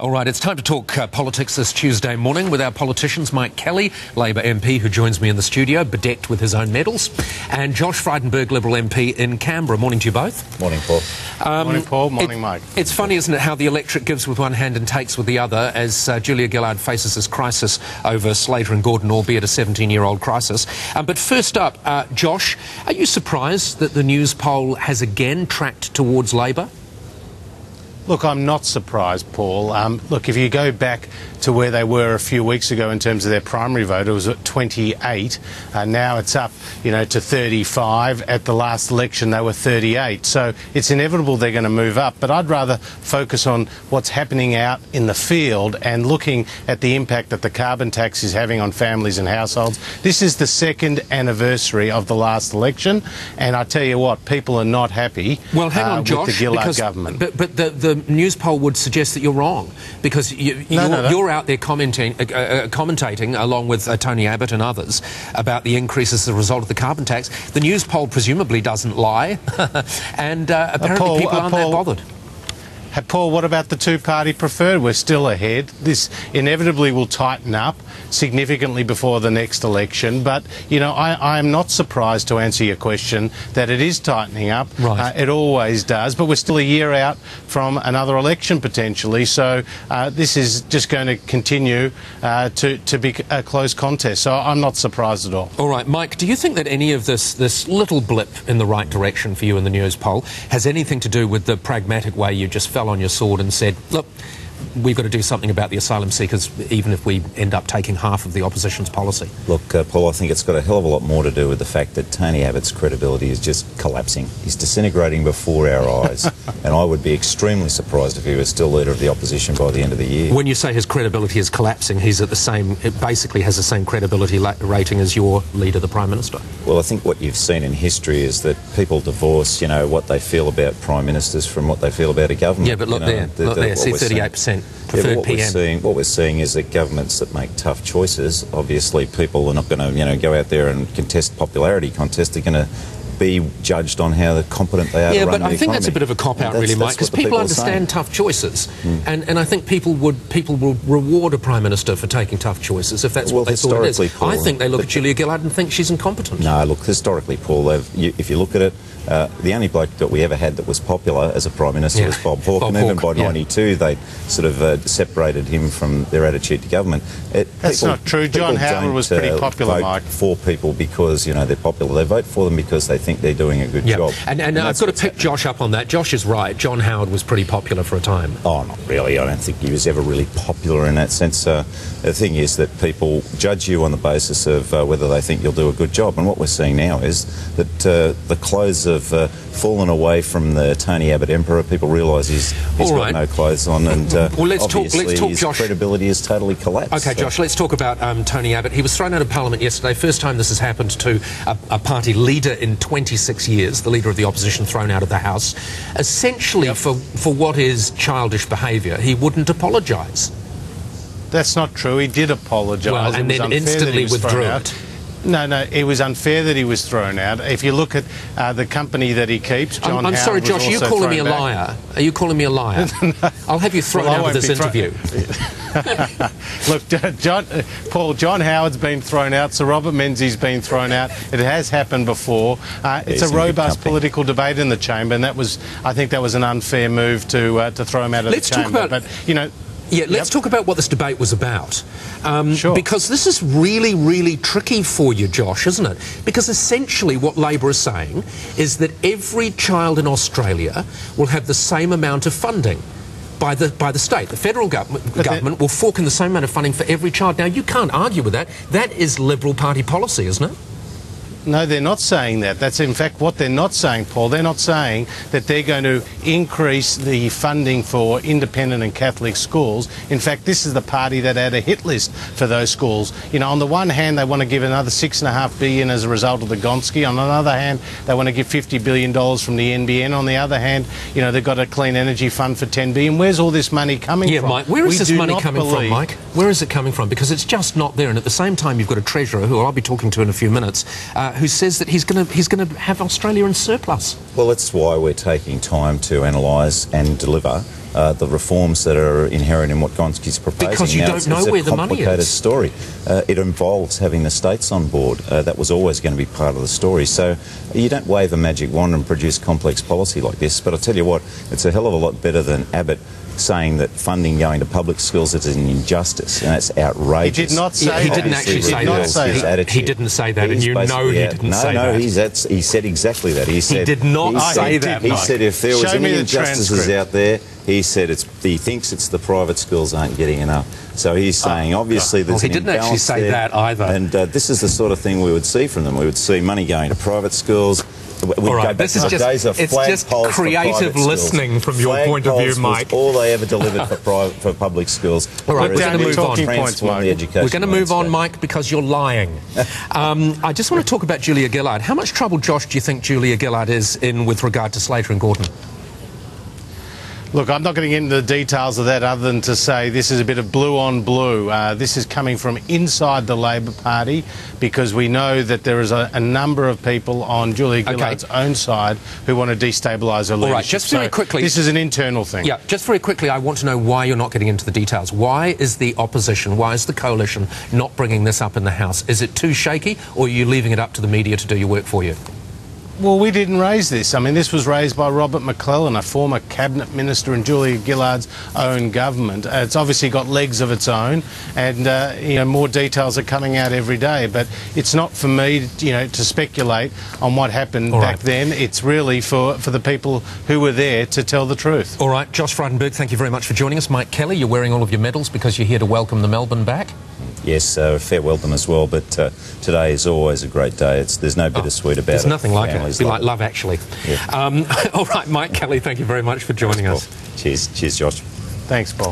All right, it's time to talk politics this Tuesday morning with our politicians, Mike Kelly, Labor MP, who joins me in the studio, bedecked with his own medals, and Josh Frydenberg, Liberal MP in Canberra. Morning to you both. Morning, Paul. Morning, Paul. Morning, Mike. It's funny, isn't it, how the electorate gives with one hand and takes with the other as Julia Gillard faces this crisis over Slater and Gordon, albeit a 17-year-old crisis. But first up, Josh, are you surprised that the news poll has again tracked towards Labor? Look, I'm not surprised, Paul. Look, if you go back to where they were a few weeks ago in terms of their primary vote, it was at 28. Now it's up, to 35. At the last election, they were 38. So it's inevitable they're going to move up. But I'd rather focus on what's happening out in the field and looking at the impact that the carbon tax is having on families and households. This is the second anniversary of the last election, and I tell you what, people are not happy well, hang on, Josh, with the Gillard government. But the news poll would suggest that you're wrong, because you're out there commentating along with Tony Abbott and others about the increases as a result of the carbon tax. The news poll presumably doesn't lie, and apparently people aren't that bothered. Paul, what about the two-party preferred? We're still ahead. This inevitably will tighten up significantly before the next election. But, I am not surprised, to answer your question, that it is tightening up. Right. It always does. But we're still a year out from another election, potentially. So this is just going to continue to be a close contest. So I'm not surprised at all. All right, Mike, do you think that any of this little blip in the right direction for you in the news poll has anything to do with the pragmatic way you just fell on your sword and said, look, we've got to do something about the asylum seekers, even if we end up taking half of the opposition's policy? Look, Paul, I think it's got a hell of a lot more to do with the fact that Tony Abbott's credibility is just collapsing. He's disintegrating before our eyes, and I would be extremely surprised if he was still leader of the opposition by the end of the year. When you say his credibility is collapsing, he's at it basically has the same credibility rating as your leader, the Prime Minister. Well, I think what you've seen in history is that people divorce, what they feel about Prime Ministers from what they feel about a government. Yeah, but look there, see 38%. What we're seeing is that governments that make tough choices, obviously people are not going to, go out there and contest popularity contests. They're going to be judged on how competent they are to run the economy. Yeah, but I think that's a bit of a cop-out, really, Mike, because people understand tough choices, and I think people will reward a Prime Minister for taking tough choices if that's what they thought it is. Paul, I think they look at Julia Gillard and think she's incompetent. No, look, historically, Paul, if you look at it, the only bloke that we ever had that was popular as a Prime Minister was Bob Hawke, and even by 92 they sort of separated him from their attitude to government. That's not true. John Howard was pretty popular, vote Mike. For people because, they're popular. They vote for them because they think they're doing a good job. And I've got to pick Josh up on that. Josh is right. John Howard was pretty popular for a time. Oh, not really. I don't think he was ever really popular in that sense. The thing is that people judge you on the basis of whether they think you'll do a good job. And what we're seeing now is that the clothes have fallen away from the Tony Abbott emperor. People realise he's got no clothes on, and let's talk, his Josh. credibility has totally collapsed. Okay, Josh, let's talk about Tony Abbott. He was thrown out of Parliament yesterday. First time this has happened to a party leader in 26 years, the leader of the opposition thrown out of the House. Essentially, for what is childish behaviour, he wouldn't apologise. That's not true. He did apologise. Well, and then instantly withdrew it. No, it was unfair that he was thrown out. If you look at the company that he keeps, John Howard. I'm sorry, Josh, are you calling me a liar? Are you calling me a liar? No. I'll have you thrown out of this interview. Look, John Howard's been thrown out, Sir Robert Menzies been thrown out. It has happened before. It's a robust political debate in the chamber, and I think that was an unfair move to throw him out of the chamber. Yeah, let's talk about what this debate was about. Sure. Because this is really, really tricky for you, Josh, isn't it? Because essentially what Labor is saying is that every child in Australia will have the same amount of funding by the state. The federal government will fork in the same amount of funding for every child. Now, you can't argue with that. That is Liberal Party policy, isn't it? No, they're not saying that. That's in fact what they're not saying, Paul. They're not saying that they're going to increase the funding for independent and Catholic schools. In fact, this is the party that had a hit list for those schools. On the one hand, they want to give another $6.5 billion as a result of the Gonski. On the other hand, they want to give $50 billion from the NBN. On the other hand, they've got a clean energy fund for $10 billion. Where's all this money coming from? Yeah, Mike, where is this money coming from, Mike? Where is it coming from? Because it's just not there. And at the same time, you've got a treasurer, who I'll be talking to in a few minutes, who says that he's going to have Australia in surplus. Well, that's why we're taking time to analyse and deliver the reforms that are inherent in what Gonski's proposing. Because you don't know where the money is. It's a complicated story. It involves having the states on board. That was always going to be part of the story. So you don't wave a magic wand and produce complex policy like this. But I'll tell you what, it's a hell of a lot better than Abbott saying that funding going to public schools is an injustice, and that's outrageous. He did not say He didn't actually say that. He didn't say that, and you know he didn't say that. He said exactly that. He said he did not say that. He said if there was any injustices transcript out there, he said he thinks it's the private schools aren't getting enough. So he's saying obviously there's an imbalance there. He didn't actually say that either. And this is the sort of thing we would see from them. We would see money going to private schools. All right, this is just creative listening from your point of view, Mike. All they ever delivered for public schools. All right, we're going to move on. We're going to move on, Mike, because you're lying. I just want to talk about Julia Gillard. How much trouble, Josh, do you think Julia Gillard is in with regard to Slater and Gordon? Look, I'm not going to get into the details of that other than to say this is a bit of blue on blue. This is coming from inside the Labor Party because we know that there is a number of people on Julia Gillard's own side who want to destabilise her leadership. All right, just very quickly. This is an internal thing. Yeah, just very quickly, I want to know why you're not getting into the details. Why is the opposition, why is the coalition not bringing this up in the House? Is it too shaky, or are you leaving it up to the media to do your work for you? Well, we didn't raise this. I mean, this was raised by Robert McClellan, a former cabinet minister in Julia Gillard's own government. It's obviously got legs of its own, and you know, more details are coming out every day. But it's not for me, you know, to speculate on what happened back then. It's really for the people who were there to tell the truth. All right, Josh Frydenberg, thank you very much for joining us. Mike Kelly, you're wearing all of your medals because you're here to welcome the Melbourne back. Yes, farewell them as well, but today is always a great day. There's no bittersweet about it. There's nothing like it. It'd be like Love Actually. Yeah. All right, Mike Kelly, thank you very much for joining us. Cheers, Josh. Thanks, Paul.